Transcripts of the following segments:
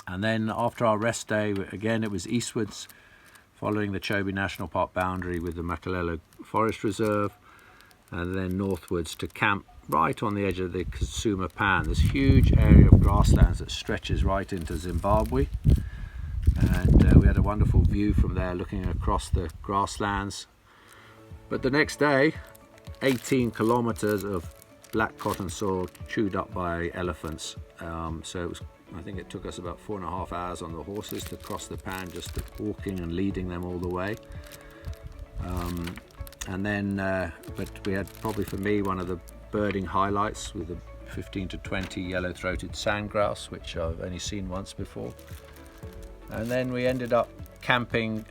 And then after our rest day, again it was eastwards, following the Chobe National Park boundary with the Makalelo Forest Reserve, and then northwards to camp right on the edge of the Kasane Pan, this huge area of grasslands that stretches right into Zimbabwe. And we had a wonderful view from there looking across the grasslands. But the next day, 18 kilometers of black cotton soil chewed up by elephants. So it was, I think it took us about 4.5 hours on the horses to cross the pan, just walking and leading them all the way. And then, but we had probably for me one of the birding highlights with the 15 to 20 yellow-throated sandgrouse, which I've only seen once before. And then we ended up camping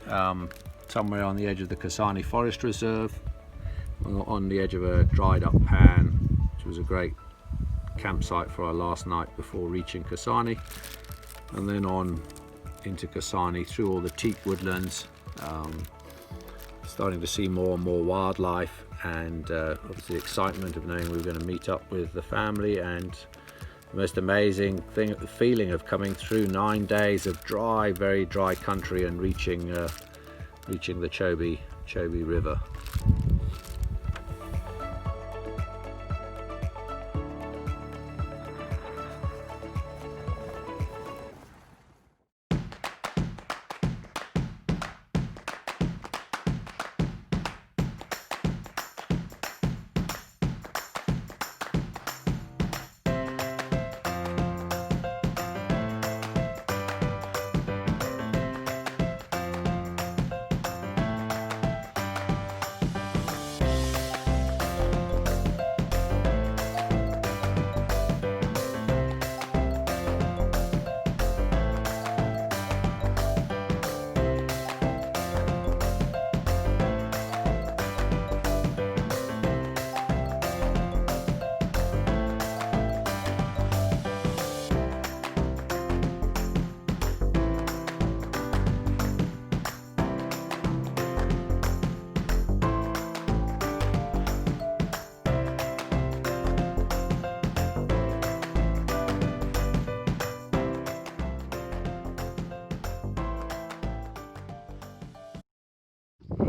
somewhere on the edge of the Kasane Forest Reserve, on the edge of a dried up pan, which was a great campsite for our last night before reaching Kasane. And then on into Kasane through all the teak woodlands, starting to see more and more wildlife, and obviously the excitement of knowing we were going to meet up with the family, and the most amazing thing, the feeling of coming through 9 days of dry, very dry country and reaching the Chobe River.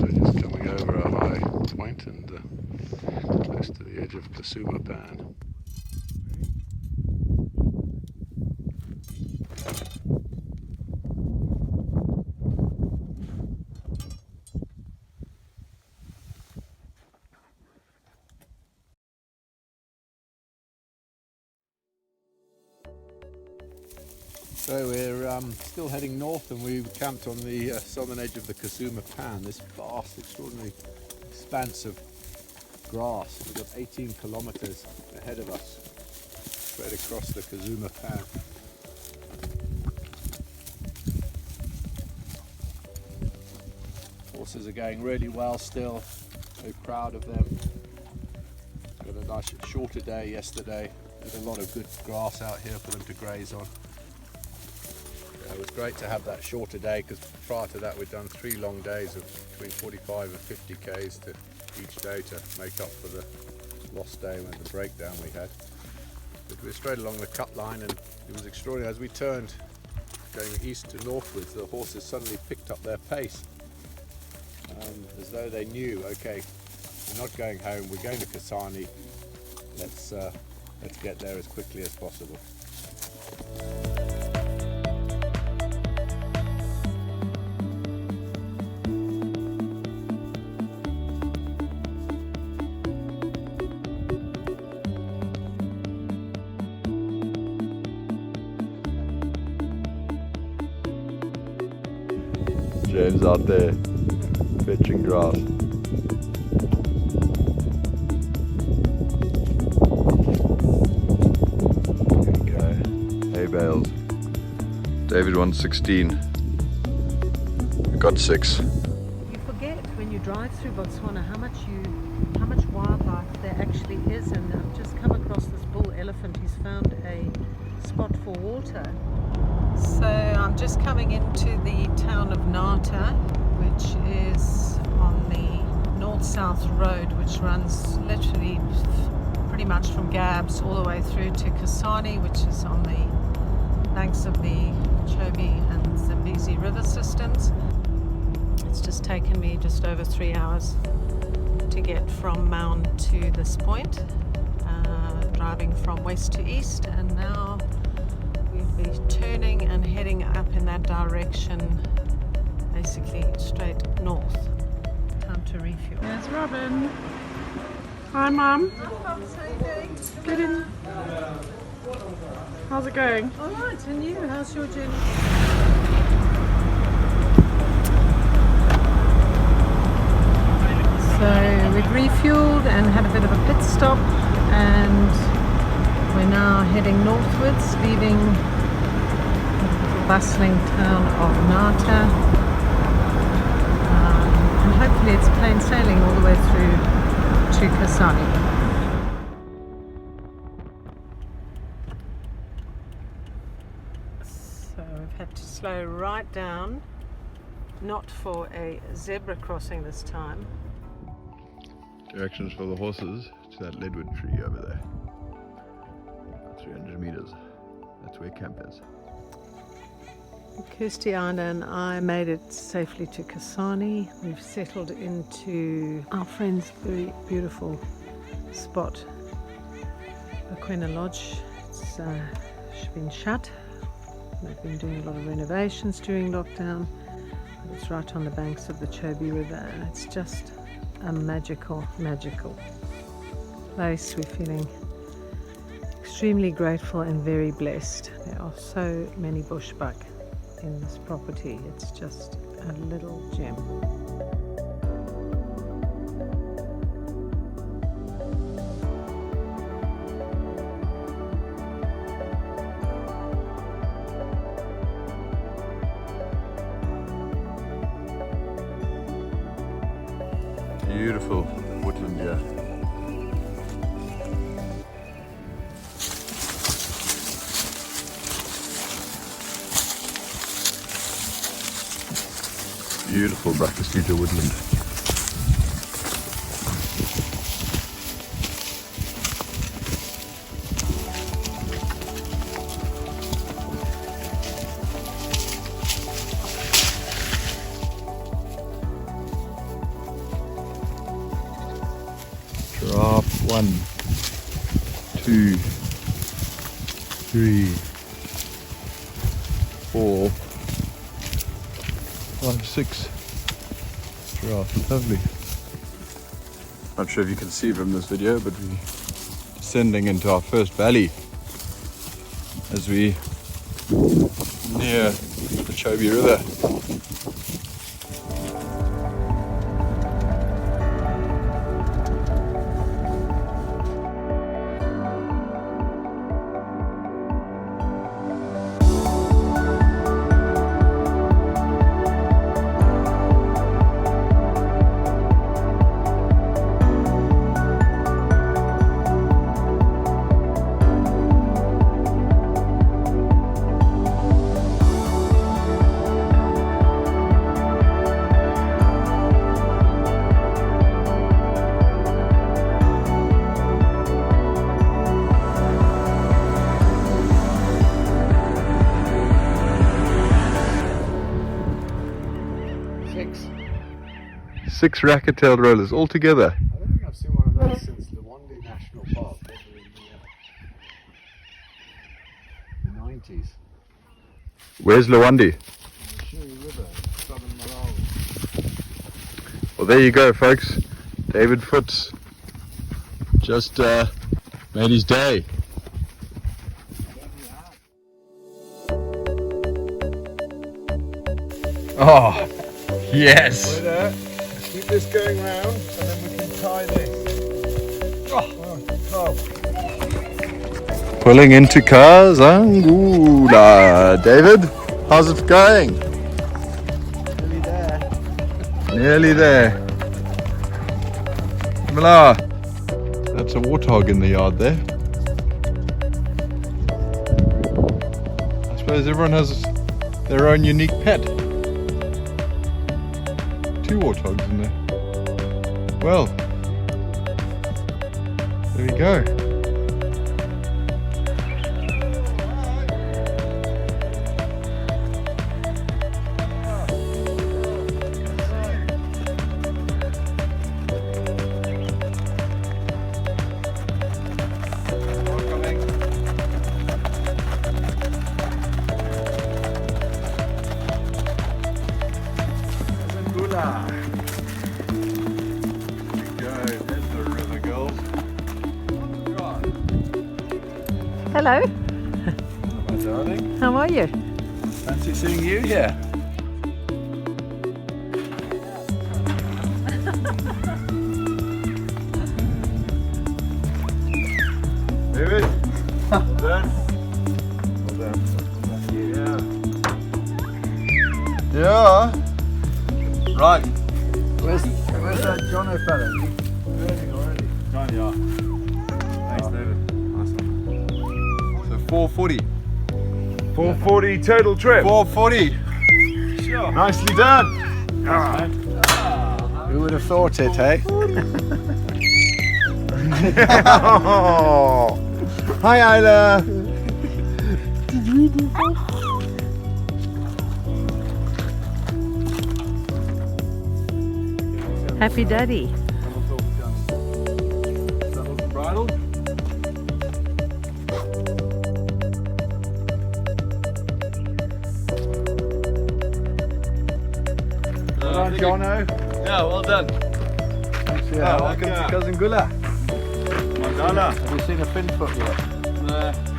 Just coming over a high point and close to the edge of Kasane Pan. So we're still heading north, and we camped on the southern edge of the Kasane Pan, this vast, extraordinary expanse of grass. We've got 18 kilometers ahead of us, straight across the Kasane Pan. Horses are going really well still, very proud of them. Got a nice shorter day yesterday, with a lot of good grass out here for them to graze on. It was great to have that shorter day, because prior to that we'd done 3 long days of between 45 and 50 k's to each day to make up for the lost day when the breakdown we had. But we were straight along the cut line, and it was extraordinary. As we turned going east to northwards, the horses suddenly picked up their pace, as though they knew, okay, we're not going home, we're going to Kasane, let's get there as quickly as possible. James out there fetching grass. Here we go. Hay bales. David wants 16. We got 6. You forget when you drive through Botswana how much wildlife there actually is, and I've just come across this bull elephant who's found a spot for water. So I'm just coming into the town of Nata, which is on the north-south road, which runs literally pretty much from Gabs all the way through to Kasane, which is on the banks of the Chobe Chobe and Zambezi River systems. It's just taken me just over 3 hours to get from Mound to this point, driving from west to east, and now we'll be turning and heading up in that direction, basically straight north. Time to refuel. There's Robin. Hi, Mum. Hi, Pops. How you doing? Good in. How's it going? All right, and you? How's your journey? So we've refueled and had a bit of a pit stop, and we're now heading northwards, leaving the bustling town of Nata, and hopefully it's plain sailing all the way through to Kasane. So we've had to slow right down, not for a zebra crossing this time. Directions for the horses to that leadwood tree over there. 300 meters. That's where camp is. Kirsty, Anna and I made it safely to Kasane. We've settled into our friend's very beautiful spot, Aquena Lodge. It's been shut. They've been doing a lot of renovations during lockdown. It's right on the banks of the Chobe River, and it's just a magical place. We're feeling extremely grateful and very blessed. There are so many bushbuck in this property. It's just a little gem. Beautiful woodland here. Beautiful Brachystegia woodland. Giraffe 1, 2, 3, 4, 5, 6. Giraffe, lovely. Not sure if you can see from this video, but we're descending into our first valley as we near the Chobe River. Six racket-tailed rollers all together. I don't think I've seen one of those since Lawandi National Park over in the 90s. Where's Lawandi? Chobe River, southern Malawi. Well, there you go, folks. David Foots just made his day. Oh, yes. Keep this going round, and then we can tie this. Pulling into Kazangula. David, how's it going? Nearly there. Nearly there. Mala, that's a warthog in the yard there. I suppose everyone has their own unique pet. 2 warthogs in there. Well, there we go. Kazangula. Here we go, there's the river girls. Right. Hello, My darling, how are you? fancy seeing you here. David, done. Well done. Yeah. Yeah. Right. Where's that Jono fella? He's learning already. Done, yeah. Thanks, David. Nice one. So 440. 440 total trip. 440. Sure. Nicely done. Who would have thought it, hey? Hi, Isla. Happy Daddy. Saddled and bridled. Well done, Jono. Yeah, well done. Thanks, yeah. Welcome to Kazangula. Mandala. Have you seen a finfoot yet?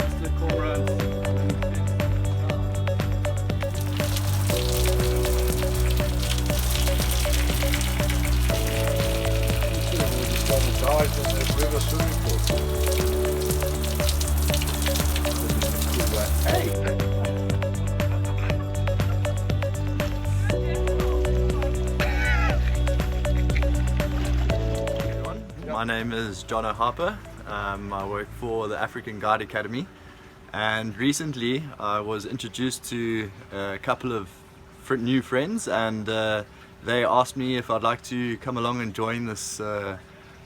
Just the cormorants. Dives in the river swimming pool. Hey! My name is Jono Harper. I work for the African Guide Academy, and recently I was introduced to a couple of new friends, and they asked me if I'd like to come along and join this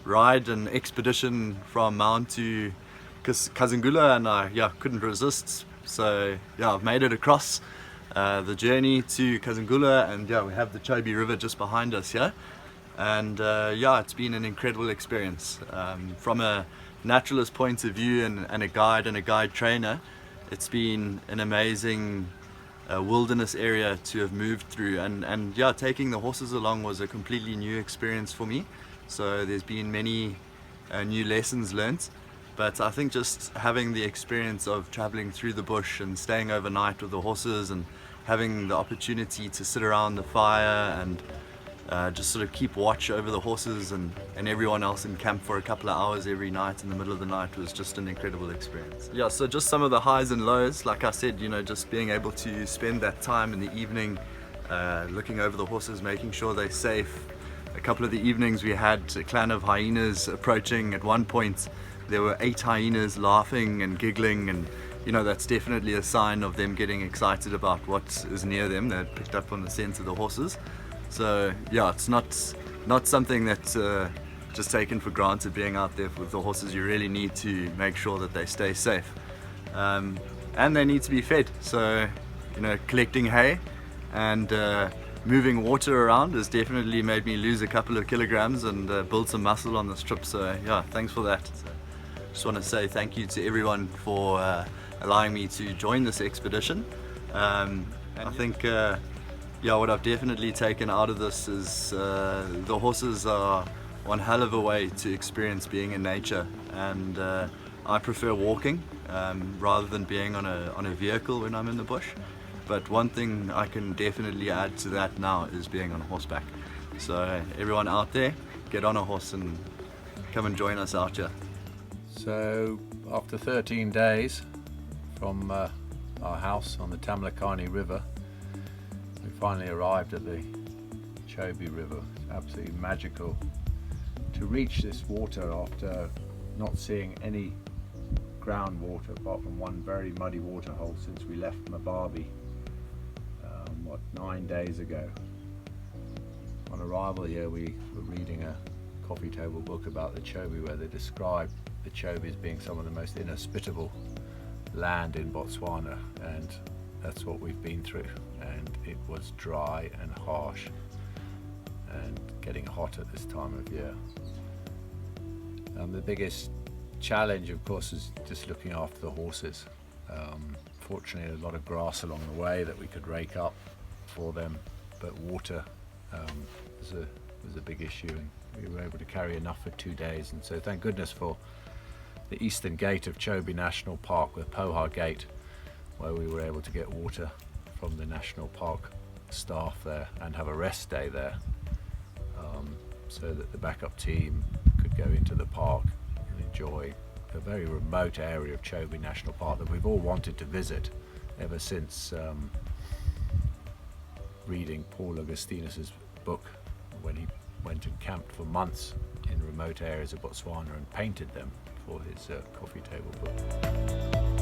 ride and expedition from Mount to Kazangula, and I couldn't resist. So I've made it across the journey to Kazangula, and we have the Chobe River just behind us here. And it's been an incredible experience. From a naturalist point of view and a guide trainer, it's been an amazing wilderness area to have moved through, and taking the horses along was a completely new experience for me. So there's been many new lessons learnt, but I think just having the experience of traveling through the bush and staying overnight with the horses and having the opportunity to sit around the fire and just sort of keep watch over the horses and everyone else in camp for a couple of hours every night in the middle of the night was just an incredible experience. Yeah, so just some of the highs and lows, like I said, just being able to spend that time in the evening looking over the horses, making sure they're safe. A couple of the evenings we had a clan of hyenas approaching. At one point there were 8 hyenas laughing and giggling, and that's definitely a sign of them getting excited about what is near them. They had picked up on the scent of the horses. So it's not something that's just taken for granted being out there with the horses. You really need to make sure that they stay safe, and they need to be fed. So collecting hay and moving water around has definitely made me lose a couple of kilograms and build some muscle on this trip. So thanks for that. So, just want to say thank you to everyone for allowing me to join this expedition. And I think what I've definitely taken out of this is the horses are one hell of a way to experience being in nature, and I prefer walking rather than being on a vehicle when I'm in the bush. But one thing I can definitely add to that now is being on horseback. So everyone out there, get on a horse and come and join us out here. So after 13 days from our house on the Tamlakani River, we finally arrived at the Chobe River. It's absolutely magical to reach this water after not seeing any groundwater apart from one very muddy waterhole since we left Mababi 9 days ago. On arrival here we were reading a coffee table book about the Chobe, where they describe the Chobe as being some of the most inhospitable land in Botswana, and that's what we've been through. And it was dry and harsh and getting hot at this time of year. The biggest challenge, of course, is just looking after the horses. Fortunately, a lot of grass along the way that we could rake up for them, but water was a big issue, and we were able to carry enough for 2 days. And so thank goodness for the eastern gate of Chobe National Park, the Poha Gate, where we were able to get water from the national park staff there and have a rest day there, so that the backup team could go into the park and enjoy a very remote area of Chobe National Park that we've all wanted to visit ever since reading Paul Augustinus's book, when he went and camped for months in remote areas of Botswana and painted them for his coffee table book.